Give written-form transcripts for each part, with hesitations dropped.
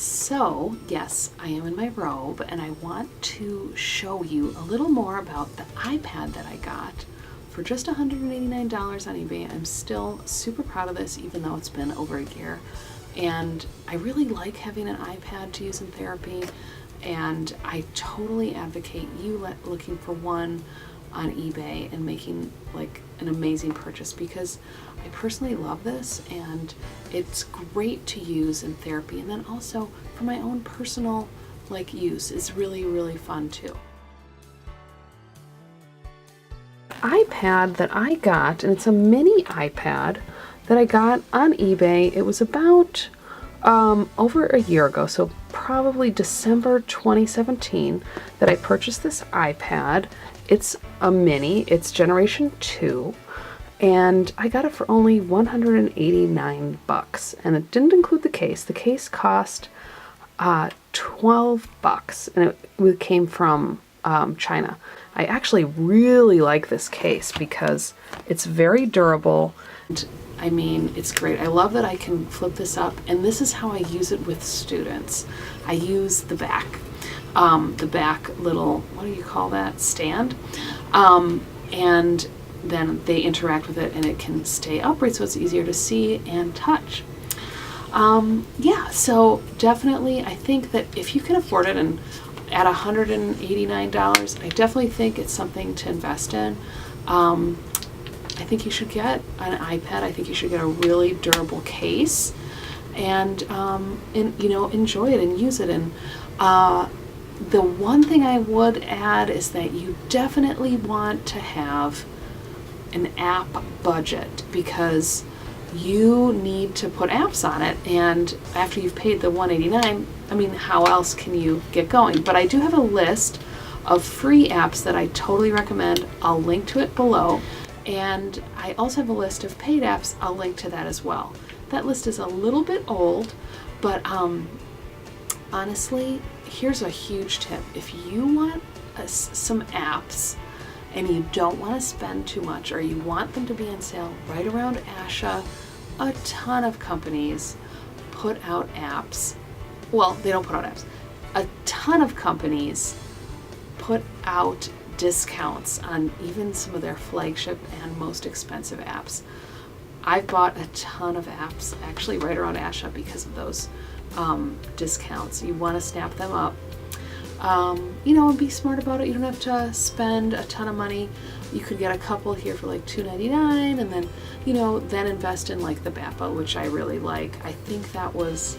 So yes, I am in my robe and I want to show you a little more about the iPad that I got for just $189 on eBay. I'm still super proud of this, even though it's been over a year. And I really like having an iPad to use in therapy, and I totally advocate you looking for one on eBay and making like an amazing purchase, because I personally love this and it's great to use in therapy, and then also for my own personal like use is really, really fun too. iPad that I got, and it's a mini iPad that I got on eBay. It was about over a year ago, so probably December 2017 that I purchased this iPad. It's a mini, it's generation 2, and I got it for only 189 bucks, and it didn't include the case. The case cost 12 bucks, and it came from China. I actually really like this case because it's very durable. And I mean, it's great. I love that I can flip this up, and this is how I use it with students. I use the back little, what do you call that, stand? And then they interact with it and it can stay upright so it's easier to see and touch. Yeah, so definitely I think that if you can afford it, and at $189, I definitely think it's something to invest in. I think you should get an iPad. I think you should get a really durable case, and you know, enjoy it and use it. And the one thing I would add is that you definitely want to have an app budget, because you need to put apps on it, and after you've paid the $189, I mean, how else can you get going? But I do have a list of free apps that I totally recommend. I'll link to it below. And I also have a list of paid apps. I'll link to that as well. That list is a little bit old, but honestly, here's a huge tip. If you want some apps and you don't want to spend too much, or you want them to be on sale right around ASHA, a ton of companies put out apps. Well, they don't put out apps. A ton of companies put out discounts on even some of their flagship and most expensive apps. I've bought a ton of apps actually right around ASHA because of those discounts. You want to snap them up, you know, and be smart about it. You don't have to spend a ton of money. You could get a couple here for like $2.99, and then, you know, then invest in like the BAPA, which I really like. I think that was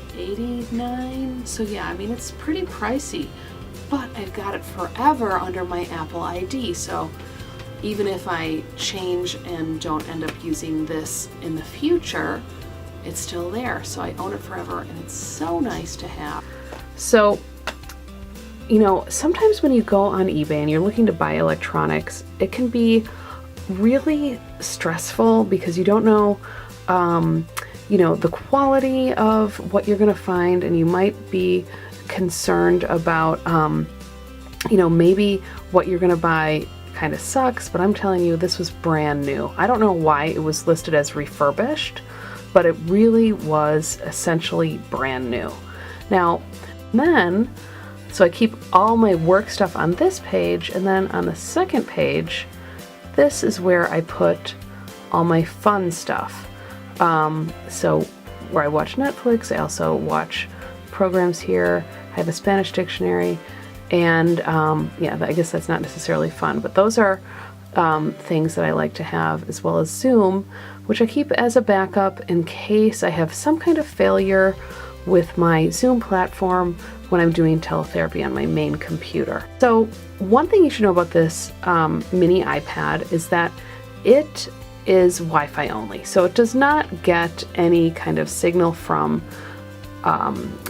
$89. So yeah, I mean, it's pretty pricey, but I've got it forever under my Apple ID. So even if I change and don't end up using this in the future, it's still there. So I own it forever, and it's so nice to have. So, you know, sometimes when you go on eBay and you're looking to buy electronics, it can be really stressful because you don't know, you know, the quality of what you're going to find, and you might be concerned about, you know, maybe what you're going to buy kind of sucks, but I'm telling you, this was brand new. I don't know why it was listed as refurbished, but it really was essentially brand new. Now, then, so I keep all my work stuff on this page, and then on the second page, this is where I put all my fun stuff. So where I watch Netflix, I also watch programs here. I have a Spanish dictionary, and yeah, I guess that's not necessarily fun, but those are things that I like to have, as well as Zoom, which I keep as a backup in case I have some kind of failure with my Zoom platform when I'm doing teletherapy on my main computer. So one thing you should know about this mini iPad is that it is Wi-Fi only. So it does not get any kind of signal from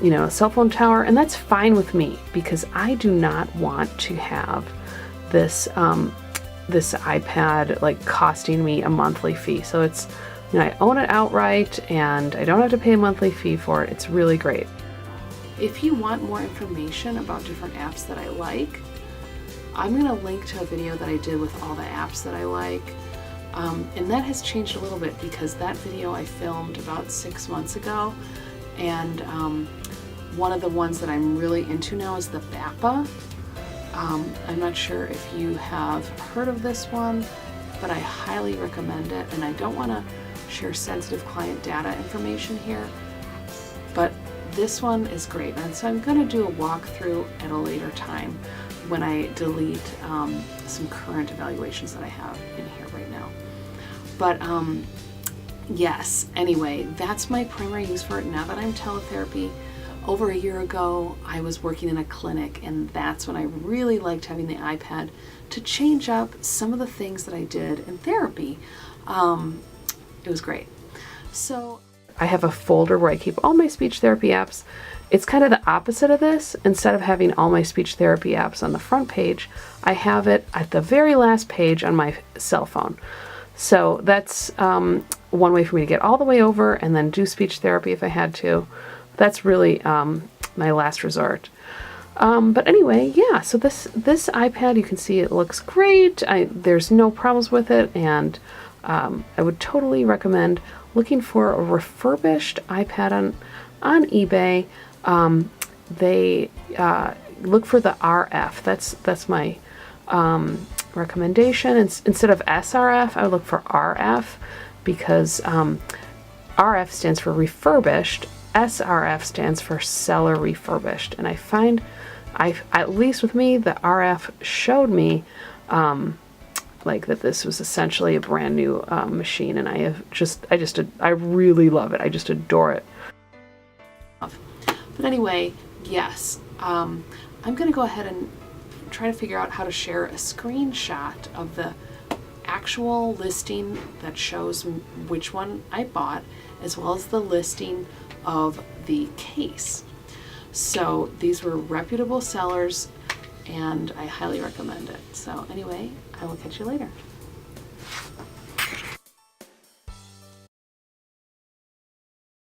you know, a cell phone tower, and that's fine with me because I do not want to have this this iPad like costing me a monthly fee. So it's, you know, I own it outright and I don't have to pay a monthly fee for it. It's really great. If you want more information about different apps that I like, I'm going to link to a video that I did with all the apps that I like. And that has changed a little bit because that video I filmed about 6 months ago, and One of the ones that I'm really into now is the BAPA. I'm not sure if you have heard of this one, but I highly recommend it. And I don't want to share sensitive client data information here, but this one is great. And so I'm going to do a walkthrough at a later time when I delete some current evaluations that I have in here right now. But yes, anyway, that's my primary use for it now that I'm teletherapy. Over a year ago, I was working in a clinic, and that's when I really liked having the iPad to change up some of the things that I did in therapy. It was great. So I have a folder where I keep all my speech therapy apps. It's kind of the opposite of this. Instead of having all my speech therapy apps on the front page, I have it at the very last page on my cell phone. So that's one way for me to get all the way over and then do speech therapy if I had to. That's really my last resort. But anyway, yeah, so this iPad, you can see it looks great. There's no problems with it, and I would totally recommend looking for a refurbished iPad on eBay. They look for the RF. That's my recommendation. Instead of SRF, I would look for RF, because RF stands for refurbished. SRF stands for seller refurbished. And I find, at least with me, the RF showed me like that this was essentially a brand new machine, and I really love it. I just adore it. But anyway, yes, I'm going to go ahead and try to figure out how to share a screenshot of the actual listing that shows which one I bought, as well as the listing of the case. So these were reputable sellers, and I highly recommend it. So anyway, I will catch you later.